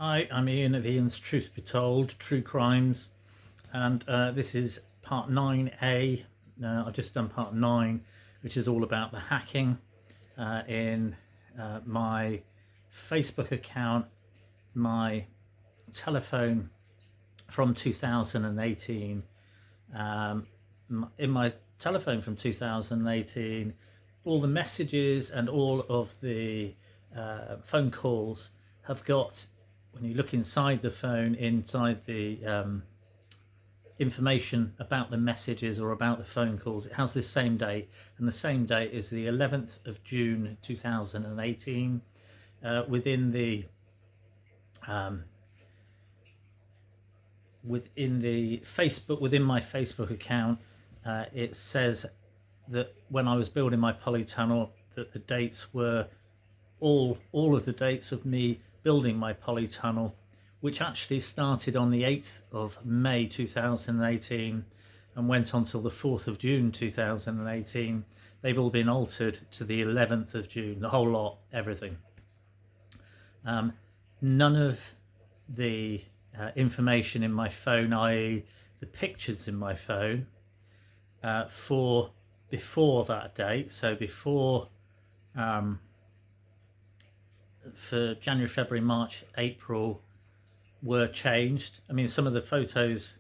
Hi, I'm Ian of Ian's Truth Be Told, True Crimes, and this is part 9a. I've just done part 9, which is all about the hacking in my Facebook account, my telephone from 2018. In my telephone from 2018, all the messages and all of the phone calls have got, when you look inside the phone, inside the information about the messages or about the phone calls, it has this same date, and the same date is the 11th of June 2018. Within the Facebook, within my Facebook account, it says that when I was building my polytunnel, that the dates were all of the dates of me building my polytunnel, which actually started on the 8th of May 2018 and went on till the 4th of June 2018. They've all been altered to the 11th of June, the whole lot, everything. None of the information in my phone, i.e. the pictures in my phone, for before that date, so before for January, February, March, April, were changed. I mean, some of the photos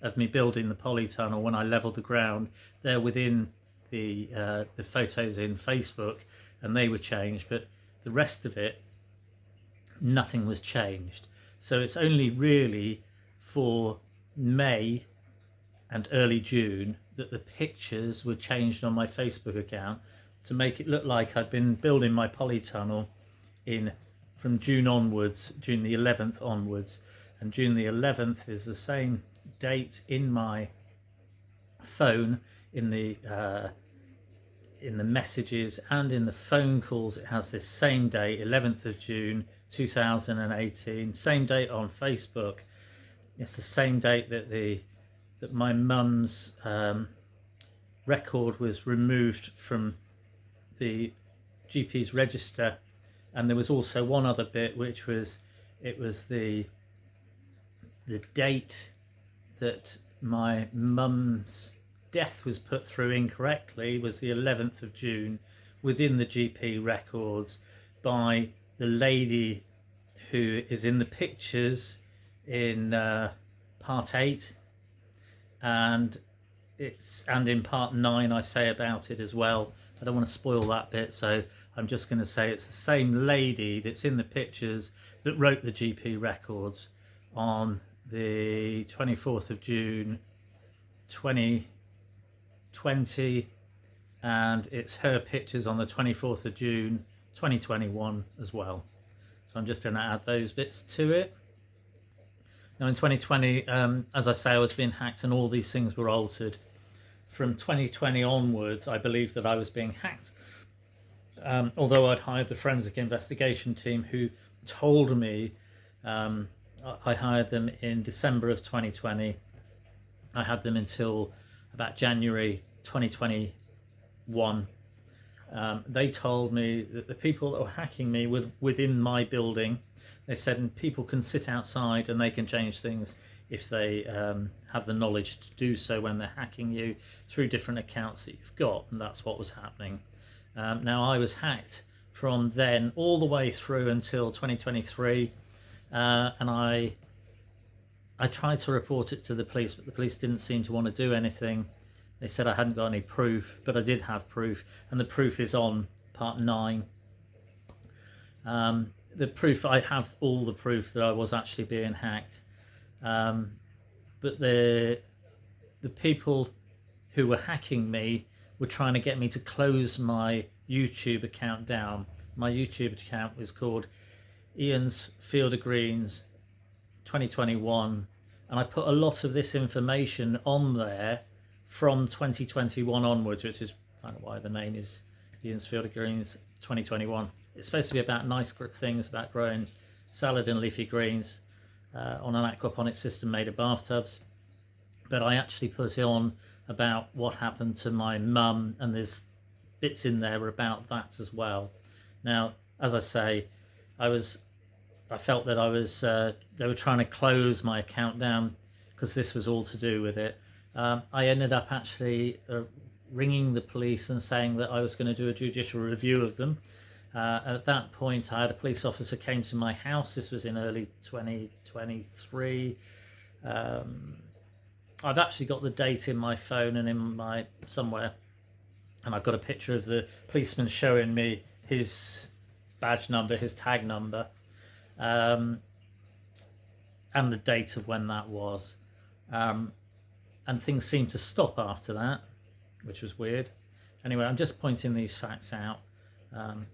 of me building the polytunnel when I leveled the ground, they're within the photos in Facebook, and they were changed, but the rest of it, nothing was changed. So it's only really for May and early June that the pictures were changed on my Facebook account to make it look like I'd been building my polytunnel from June onwards, June the 11th onwards, and June the 11th is the same date in my phone, in the messages and in the phone calls. It has this same date, 11th of June 2018, same date on Facebook. It's the same date that my mum's record was removed from the GP's register. And there was also one other bit, which was, it was the date that my mum's death was put through incorrectly, was the 11th of June within the GP records by the lady who is in the pictures in part 8, and in part 9 I say about it as well. I don't want to spoil that bit, so I'm just going to say it's the same lady that's in the pictures that wrote the GP records on the 24th of June 2020, and it's her pictures on the 24th of June 2021 as well. So I'm just going to add those bits to it. Now in 2020, as I say, I was being hacked and all these things were altered. From 2020 onwards, I believe that I was being hacked. Although I'd hired the forensic investigation team who told me, I hired them in December of 2020. I had them until about January 2021. They told me that the people that were hacking me within my building, they said people can sit outside and they can change things if they have the knowledge to do so when they're hacking you through different accounts that you've got, and that's what was happening. Now I was hacked from then all the way through until 2023, and I tried to report it to the police, but the police didn't seem to want to do anything. They said I hadn't got any proof, but I did have proof, and the proof is on part 9. The proof, I have all the proof that I was actually being hacked. But the people who were hacking me were trying to get me to close my YouTube account down. My YouTube account was called Ian's Field of Greens 2021, and I put a lot of this information on there from 2021 onwards, which is kind of why the name is Ian's Field of Greens 2021. It's supposed to be about nice things, about growing salad and leafy greens on an aquaponic system made of bathtubs. But I actually put it on about what happened to my mum, and there's bits in there about that as well. Now, as I say, I I felt that I was they were trying to close my account down because this was all to do with it. I ended up actually ringing the police and saying that I was going to do a judicial review of them. At that point, I had a police officer came to my house. This was in early 2023. I've actually got the date in my phone and in my somewhere, and I've got a picture of the policeman showing me his badge number, his tag number, and the date of when that was. And things seemed to stop after that, which was weird. Anyway, I'm just pointing these facts out.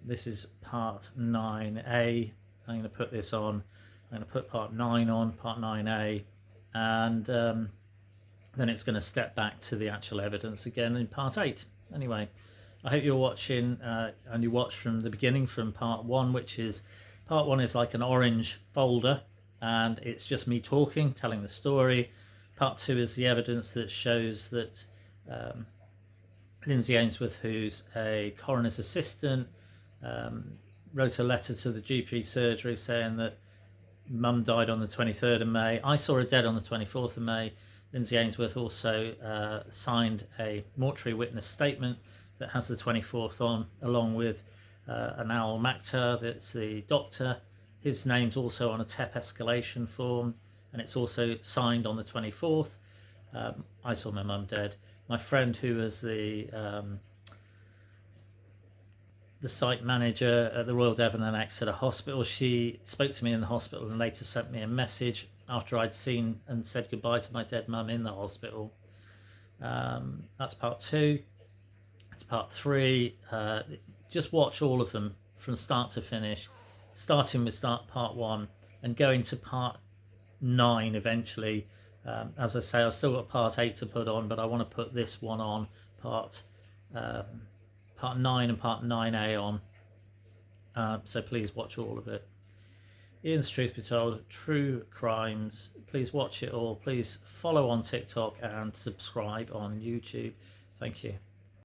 This is part 9a. I'm going to put this on. I'm going to put part 9 on, part 9a, and then it's going to step back to the actual evidence again in part 8. Anyway, I hope you're watching and you watch from the beginning, from part 1, which is part 1 is like an orange folder, and it's just me talking, telling the story. Part 2 is the evidence that shows that Lindsay Ainsworth, who's a coroner's assistant, wrote a letter to the GP surgery saying that Mum died on the 23rd of May. I saw her dead on the 24th of May. Lindsay Ainsworth also signed a mortuary witness statement that has the 24th on, along with Anal Maktar, that's the doctor. His name's also on a TEP escalation form, and it's also signed on the 24th. I saw my mum dead. My friend, who was the site manager at the Royal Devon and Exeter Hospital, she spoke to me in the hospital and later sent me a message after I'd seen and said goodbye to my dead mum in the hospital. That's part 2. It's part 3. Just watch all of them from start to finish, starting with part 1 and going to part 9 eventually. As I say, I've still got part 8 to put on, but I want to put this one on, part 9 and part 9a on. So please watch all of it. Ian's Truth Be Told, True Crimes. Please watch it all. Please follow on TikTok and subscribe on YouTube. Thank you.